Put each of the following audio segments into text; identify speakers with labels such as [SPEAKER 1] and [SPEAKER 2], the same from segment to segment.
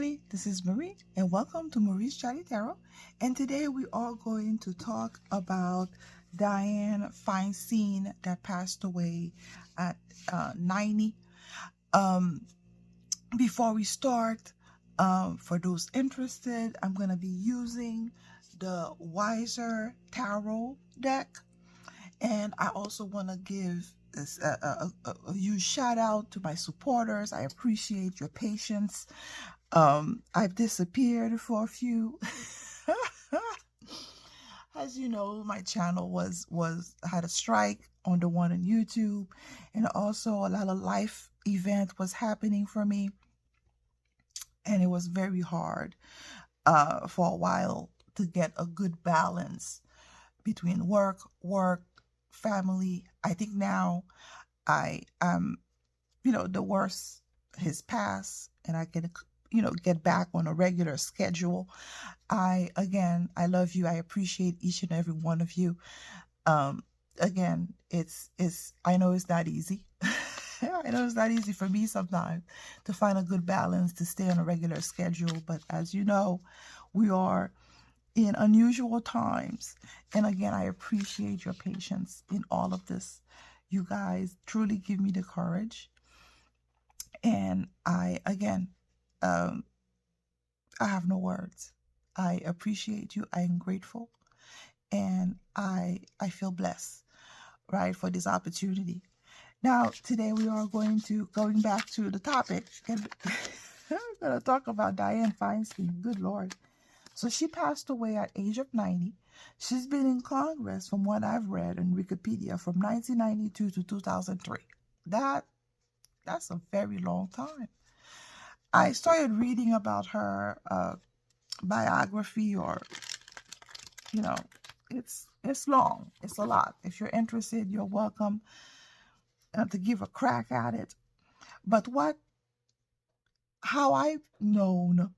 [SPEAKER 1] everybody, this is Marie and welcome to Marie's Chatty Tarot. And today we are going to talk about Dianne Feinstein that passed away at 90. Before we start, for those interested, I'm going to be using the Wiser Tarot deck. And I also want to give a huge shout out to my supporters. I appreciate your patience. I've disappeared for a few. As you know, my channel had a strike on the one on YouTube, and also a lot of life event was happening for me, and it was very hard for a while to get a good balance between work, family. I think now I the worst has passed and I can get back on a regular schedule. I love you. I appreciate each and every one of you. Again, I know it's not easy. I know it's not easy for me sometimes to find a good balance to stay on a regular schedule, but as you know, we are in unusual times. And again, I appreciate your patience in all of this. You guys truly give me the courage. And I have no words. I appreciate you. I am grateful. And I feel blessed, right, for this opportunity. Now, today we are going back to the topic. And I'm going to talk about Dianne Feinstein. Good Lord. So she passed away at age of 90. She's been in Congress, from what I've read in Wikipedia, from 1992 to 2003. That's a very long time. I started reading about her biography, or it's long. It's a lot. If you're interested, you're welcome to give a crack at it. But how I've known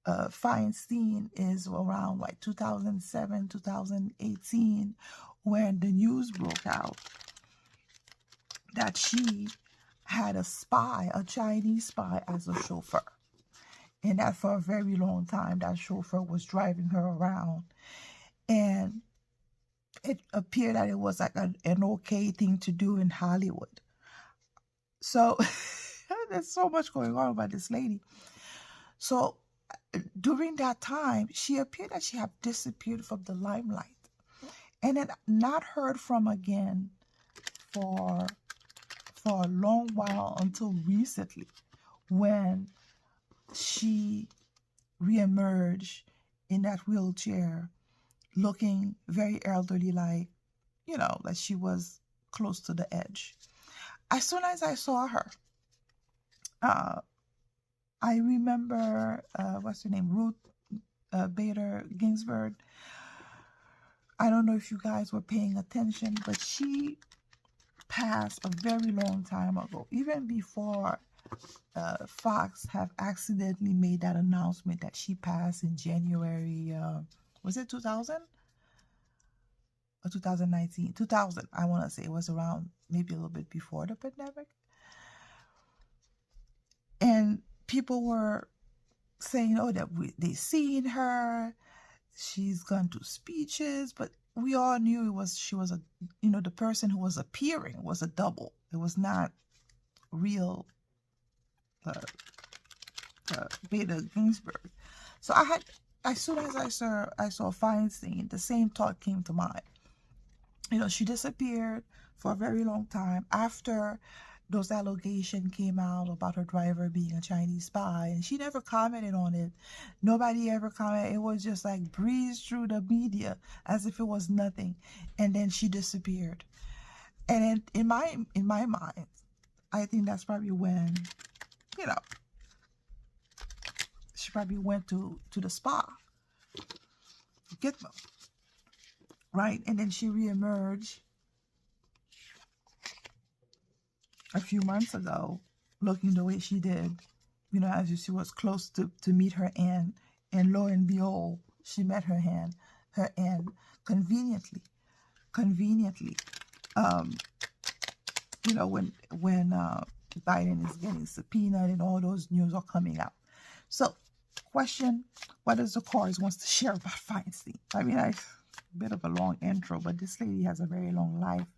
[SPEAKER 1] Feinstein is around like 2007, 2018, when the news broke out that she had a Chinese spy as a chauffeur. And that for a very long time, that chauffeur was driving her around. And it appeared that it was like an okay thing to do in Hollywood. So there's so much going on about this lady. So during that time, she appeared that she had disappeared from the limelight and then not heard from again for a long while, until recently, when she reemerged in that wheelchair, looking very elderly, like she was close to the edge. As soon as I saw her, I remember, what's her name? Ruth Bader Ginsburg. I don't know if you guys were paying attention, but she passed a very long time ago, even before Fox have accidentally made that announcement that she passed in January, was it 2000? Or 2019? 2000, I want to say. It was around maybe a little bit before the pandemic. And people were saying, that they seen her, she's gone to speeches, but we all knew she was the person who was appearing was a double. It was not real Bader Ginsburg. So as soon as I saw Feinstein, the same thought came to mind. She disappeared for a very long time after those allegations came out about her driver being a Chinese spy, and she never commented on it. Nobody ever commented. It was just like breezed through the media as if it was nothing, and then she disappeared. And then in my mind, I think that's probably when she probably went to the spa, Gitmo, right? And then she reemerged a few months ago, looking the way she did, as if she was close to meet her end, and lo and behold, she met her end conveniently. When Biden is getting subpoenaed and all those news are coming out. So question, what does the cards wants to share about Feinstein? I mean, a bit of a long intro, but this lady has a very long life.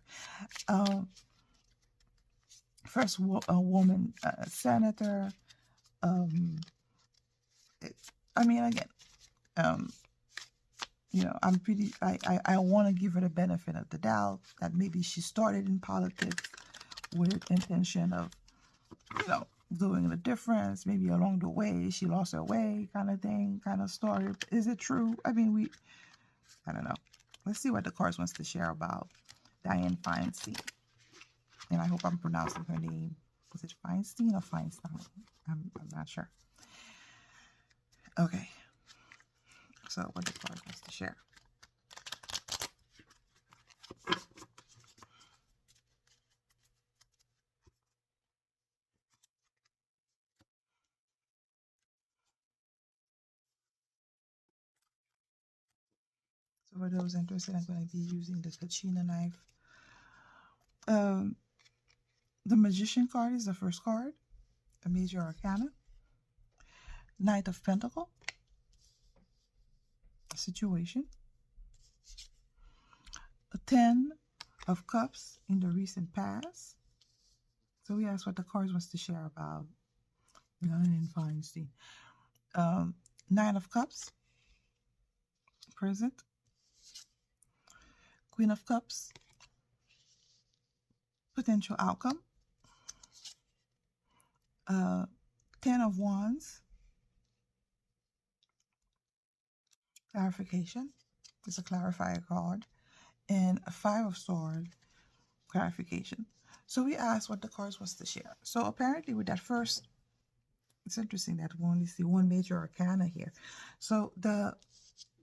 [SPEAKER 1] First, a woman senator. I mean, again, you know, I want to give her the benefit of the doubt that maybe she started in politics with intention of, you know, doing a difference. Maybe along the way she lost her way, kind of thing, kind of story. Is it true? I mean, I don't know. Let's see what the cards wants to share about Dianne Feinstein. And I hope I'm pronouncing her name. Was it Feinstein or Feinstein? I'm not sure. Okay. So what the card wants to share. So for those interested, I'm going to be using the Kachina knife. The Magician card is the first card, a major arcana. Knight of Pentacle, situation. A 10 of Cups in the recent past. So we asked what the cards wants to share about Dianne Feinstein. 9 of Cups, present. Queen of Cups, potential outcome. 10 of Wands, clarification. It's a clarifier card. And a 5 of Swords, clarification. So we asked what the cards was to share. So apparently with that first, it's interesting that we only see one major arcana here. So the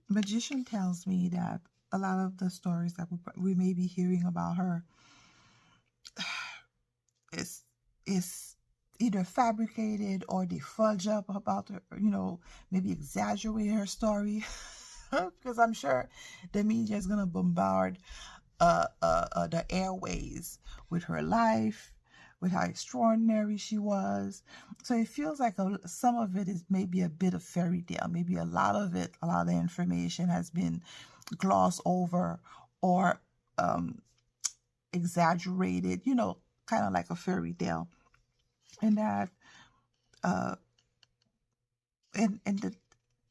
[SPEAKER 1] Magician tells me that a lot of the stories that we may be hearing about her is either fabricated or they fudge up about her, you know, maybe exaggerate her story. Because I'm sure the media is going to bombard the airways with her life, with how extraordinary she was. So it feels like some of it is maybe a bit of fairy tale. Maybe a lot of the information has been glossed over or exaggerated, you know, kind of like a fairy tale. And that, and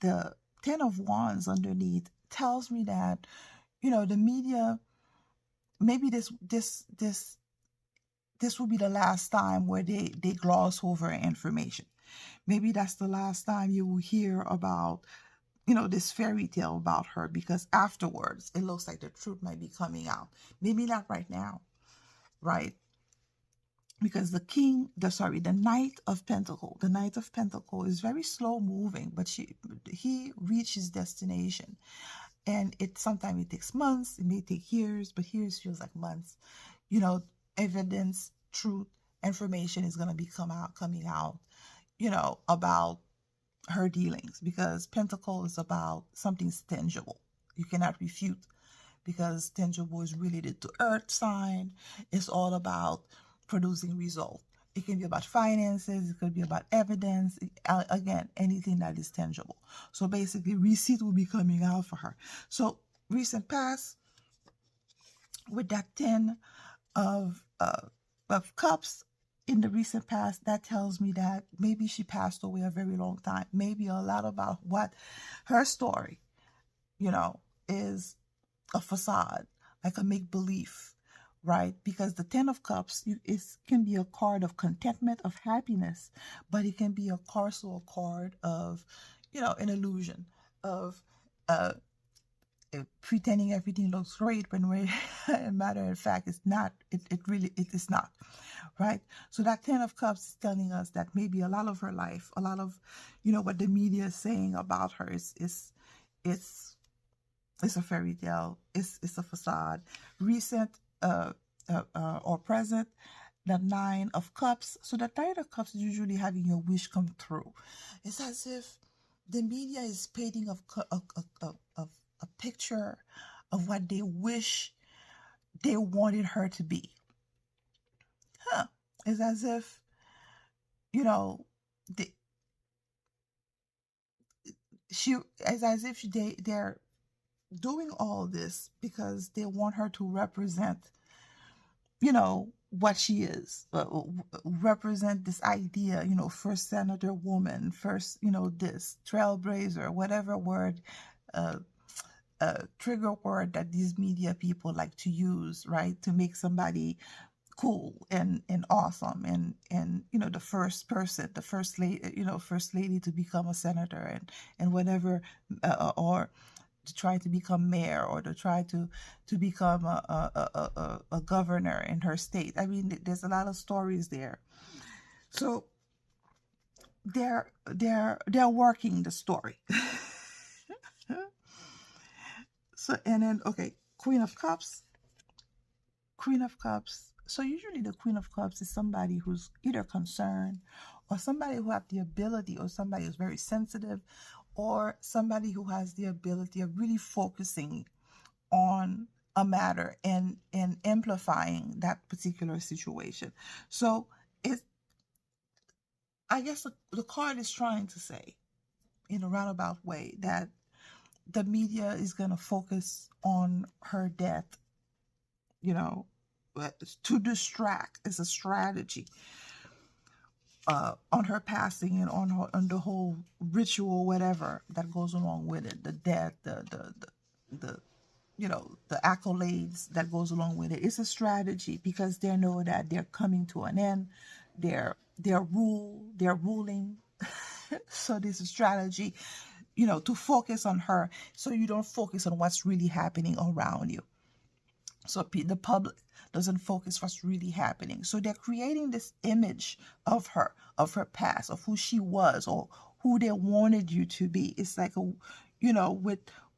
[SPEAKER 1] the 10 of Wands underneath tells me that, you know, the media, maybe this will be the last time where they gloss over information. Maybe that's the last time you will hear about, you know, this fairy tale about her, because afterwards it looks like the truth might be coming out. Maybe not right now, right? Because the Knight of Pentacle is very slow moving, but he reached his destination. And sometimes it takes months, it may take years, but here it feels like months. You know, evidence, truth, information is going to be coming out, you know, about her dealings, because Pentacle is about something tangible. You cannot refute, because tangible is related to earth sign. It's all about producing result. It can be about finances. It could be about evidence. Again, anything that is tangible. So basically, receipt will be coming out for her. So recent past, with that 10 of Cups in the recent past, that tells me that maybe she passed away a very long time. Maybe a lot about what her story, you know, is a facade, like a make-believe. Right? Because the 10 of Cups can be a card of contentment, of happiness, but it can be also a card of, you know, an illusion of pretending everything looks great when we're, in matter of fact, it's not. It is not. Right? So that 10 of Cups is telling us that maybe a lot of her life, a lot of, you know, what the media is saying about her is a fairy tale. It's a facade. Recent or present, the 9 of Cups. So the 9 of Cups is usually having your wish come through. It's as if the media is painting a picture of what they wish they wanted her to be. It's as if, you know, it's as if they're doing all this because they want her to represent, what she is, represent this idea, first senator woman, first, this trailblazer, whatever word, uh, trigger word that these media people like to use, right, to make somebody cool and awesome, and the first person, the first lady, first lady to become a senator, and whatever, or to try to become mayor, or to try to become a governor in her state. I mean, there's a lot of stories there. So they're working the story. So, and then, okay, Queen of Cups. So usually the Queen of Cups is somebody who's either concerned, or somebody who have the ability, or somebody who's very sensitive, or somebody who has the ability of really focusing on a matter and amplifying that particular situation. So I guess the card is trying to say, in a roundabout way, that the media is going to focus on her death, to distract. It's a strategy on her passing, and on the whole ritual, whatever that goes along with it, the death, the the accolades that goes along with it. It's a strategy because they know that they're coming to an end. They're ruling. So this is a strategy, to focus on her, so you don't focus on what's really happening around you. So the public doesn't focus what's really happening. So they're creating this image of her past, of who she was, or who they wanted you to be. It's like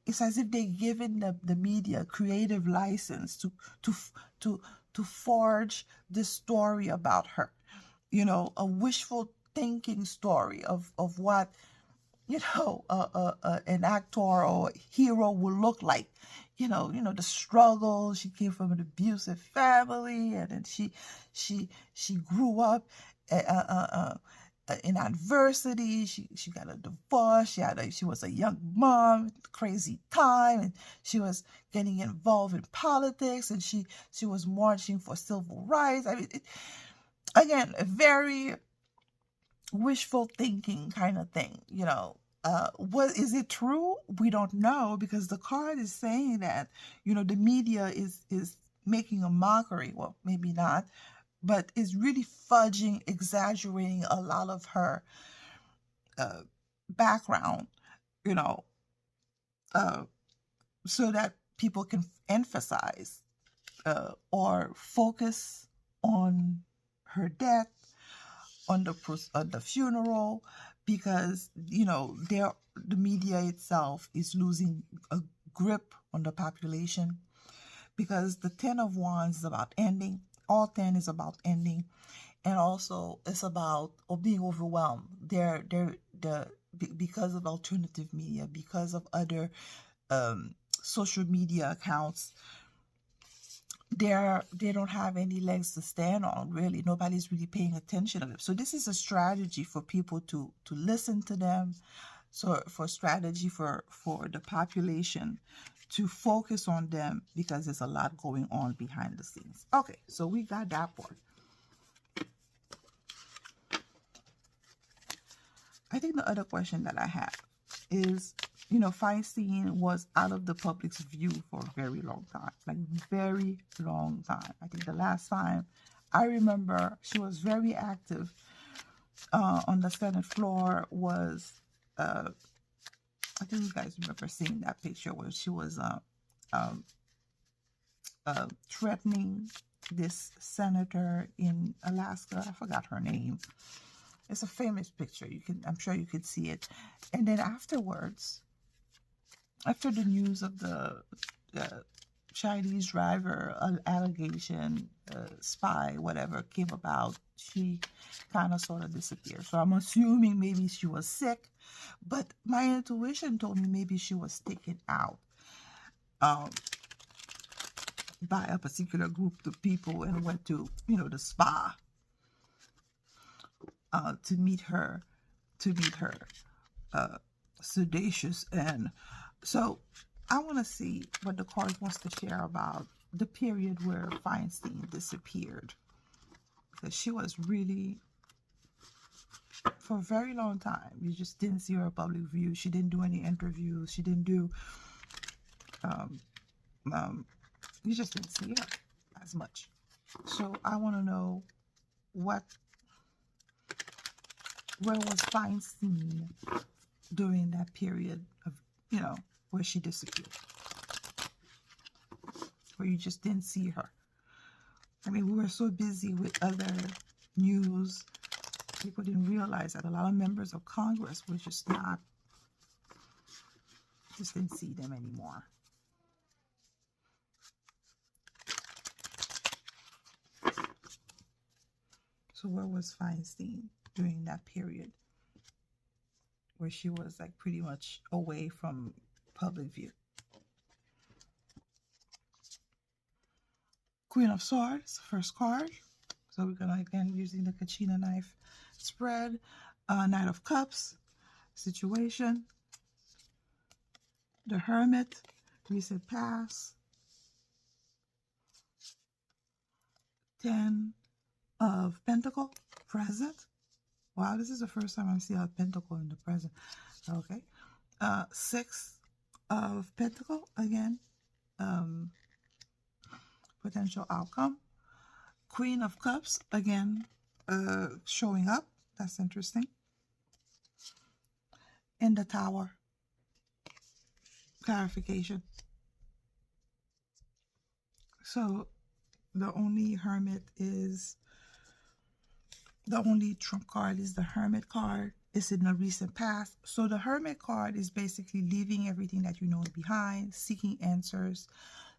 [SPEAKER 1] it's as if they're giving the media creative license to forge this story about her, a wishful thinking story of what an actor or hero will look like. The struggle. She came from an abusive family, and then she grew up in adversity. She got a divorce. She was a young mom, crazy time, and she was getting involved in politics, and she was marching for civil rights. I mean, again, a very wishful thinking kind of thing, what is it true? We don't know, because the card is saying that, the media is making a mockery. Well, maybe not, but is really fudging, exaggerating a lot of her background, so that people can emphasize or focus on her death, on the funeral, because the media itself is losing a grip on the population, because the 10 of Wands is about ending. All 10 is about ending, and also it's about being overwhelmed. Because of alternative media, because of other social media accounts, they don't have any legs to stand on, really. Nobody's really paying attention to them. So this is a strategy for people to listen to them. So for strategy for the population to focus on them, because there's a lot going on behind the scenes. Okay, so we got that part. I think the other question that I have is, Feinstein was out of the public's view for a very long time, like very long time. I think the last time I remember she was very active on the Senate floor was, I think you guys remember seeing that picture where she was threatening this senator in Alaska. I forgot her name. It's a famous picture. I'm sure you could see it. And then afterwards, after the news of the Chinese driver allegation, spy, whatever, came about, she kind of sort of disappeared. So I'm assuming maybe she was sick, but my intuition told me maybe she was taken out by a particular group of people and went to, the spa to meet her sedacious. And so I want to see what the card wants to share about the period where Feinstein disappeared, because she was really, for a very long time, you just didn't see her public view. She didn't do any interviews. She didn't do, um, you just didn't see her as much. So I want to know where was Feinstein during that period of, where she disappeared, where you just didn't see her. I mean, we were so busy with other news, people didn't realize that a lot of members of Congress were just didn't see them anymore. So where was Feinstein during that period where she was like pretty much away from public view? Queen of Swords, first card. So we're gonna, again, using the Kachina knife spread. Knight of Cups, situation. The Hermit, recent past. 10 of Pentacle, present. Wow, this is the first time I see a Pentacle in the present. Okay. 6 of Pentacle, again. Potential outcome. Queen of Cups, again, showing up. That's interesting. In the Tower, clarification. So the only Hermit is, the only trump card is the Hermit card. It's in the recent past. So the Hermit card is basically leaving everything that you know behind, seeking answers,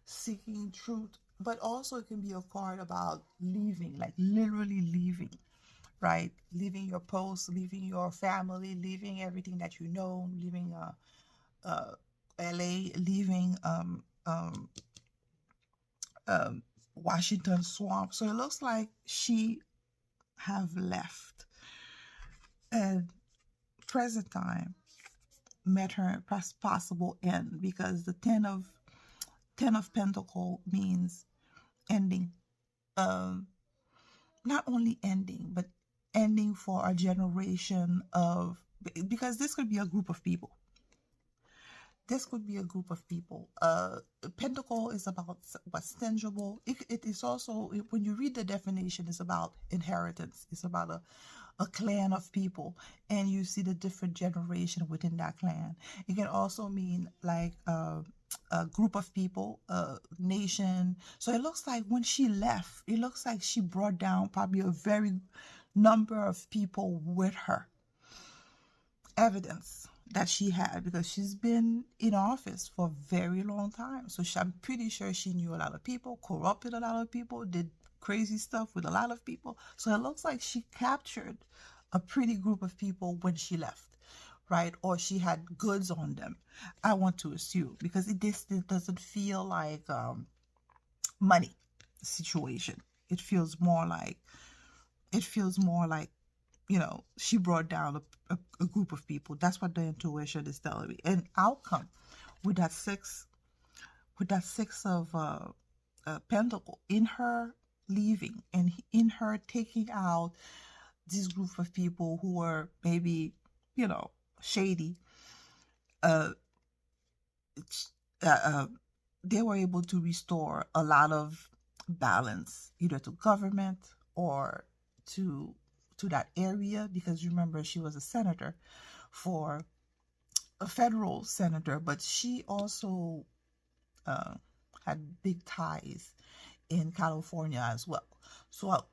[SPEAKER 1] seeking truth. But also it can be a card about leaving, like literally leaving, right? Leaving your post, leaving your family, leaving everything that you know, leaving LA, leaving Washington swamp. So it looks like she have left, and present time met her possible end, because the 10 of Pentacle means ending. Not only ending, but ending for a generation of, because this could be a group of people. This could be a group of people. Pentacle is about what's tangible. It is also, when you read the definition, it's about inheritance. It's about a clan of people, and you see the different generation within that clan. It can also mean like a group of people, a nation. So it looks like when she left, it looks like she brought down probably a very number of people with her. Evidence that she had, because she's been in office for a very long time. So I'm pretty sure she knew a lot of people, corrupted a lot of people, did crazy stuff with a lot of people. So it looks like she captured a pretty group of people when she left, right? Or she had goods on them, I want to assume, because it doesn't feel like money situation. It feels more like, she brought down a group of people. That's what the intuition is telling me. And outcome with that six of Pentacle, in her leaving and in her taking out this group of people who were maybe, shady, they were able to restore a lot of balance, either to government or to that area, because remember, she was a senator, for a federal senator, but she also had big ties in California as well. So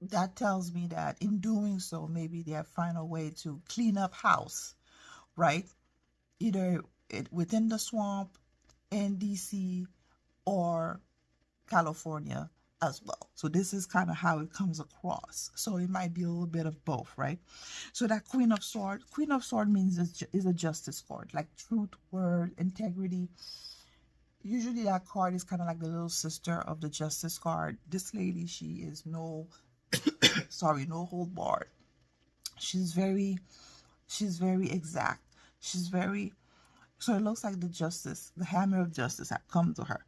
[SPEAKER 1] that tells me that in doing so, maybe they have found a way to clean up house, right? Either within the swamp in DC or California as well. So this is kind of how it comes across. So it might be a little bit of both, right? So that Queen of Swords means is a justice card, like truth, word, integrity. Usually that card is kind of like the little sister of the Justice card. This lady, she is no hold barred. She's very exact. She's very, so it looks like the hammer of justice had come to her.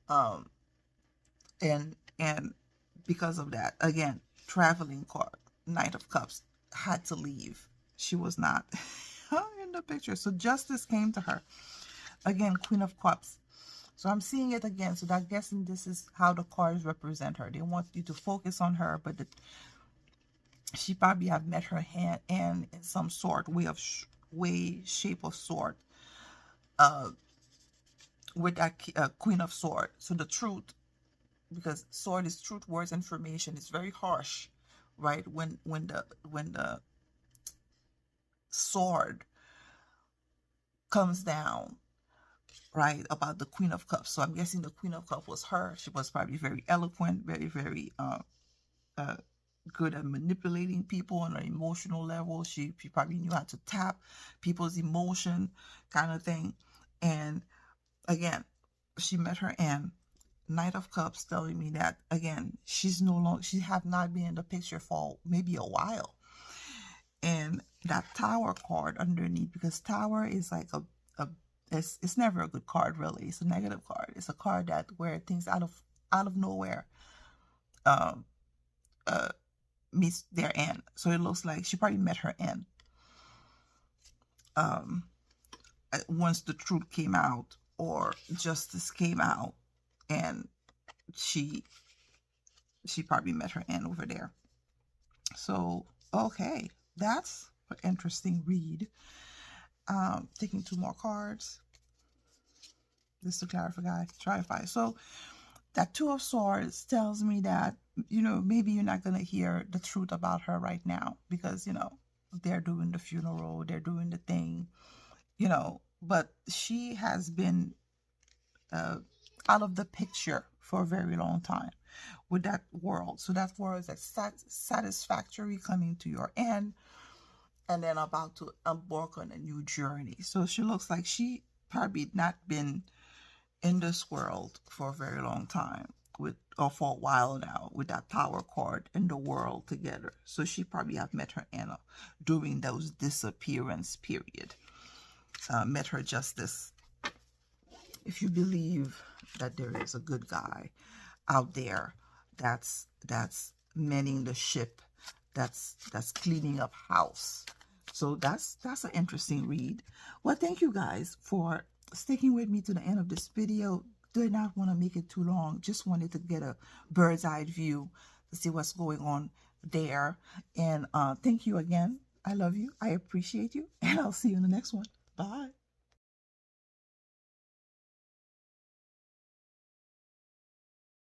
[SPEAKER 1] Um, and because of that, again, traveling card, Knight of Cups, had to leave. She was not in the picture. So justice came to her. Again, Queen of Cups. So I'm seeing it again. So I'm guessing this is how the cards represent her. They want you to focus on her, but she probably have met her hand and in some sort, shape of sort, with that Queen of Sword. So the truth, because sword is truth, words, information. It's very harsh, right? When the sword comes down, right, about the Queen of Cups. So I'm guessing the Queen of Cups was her. She was probably very eloquent, very good at manipulating people on an emotional level. She probably knew how to tap people's emotion, kind of thing. And again, she met her end. Knight of Cups telling me that again, she have not been in the picture for maybe a while. And that Tower card underneath, because Tower is like it's never a good card, really. It's a negative card. It's a card that where things out of nowhere meets their end. So it looks like she probably met her end once the truth came out or justice came out, and she probably met her end over there. So okay, that's an interesting read. Taking 2 more cards. Just to clarify. So that Two of Swords tells me that, maybe you're not going to hear the truth about her right now because, they're doing the funeral, they're doing the thing, but she has been out of the picture for a very long time with that world. So that world is satisfactory, coming to your end, and then about to embark on a new journey. So she looks like she probably not been in this world for a very long time, or for a while now, with that Tower card in the world together. So she probably have met her Anna during those disappearance period. Met her justice. If you believe that there is a good guy out there that's mending the ship, that's cleaning up house. So that's an interesting read. Well, thank you guys for sticking with me to the end of this video. Did not want to make it too long. Just wanted to get a bird's eye view to see what's going on there. And thank you again. I love you. I appreciate you. And I'll see you in the next one. Bye.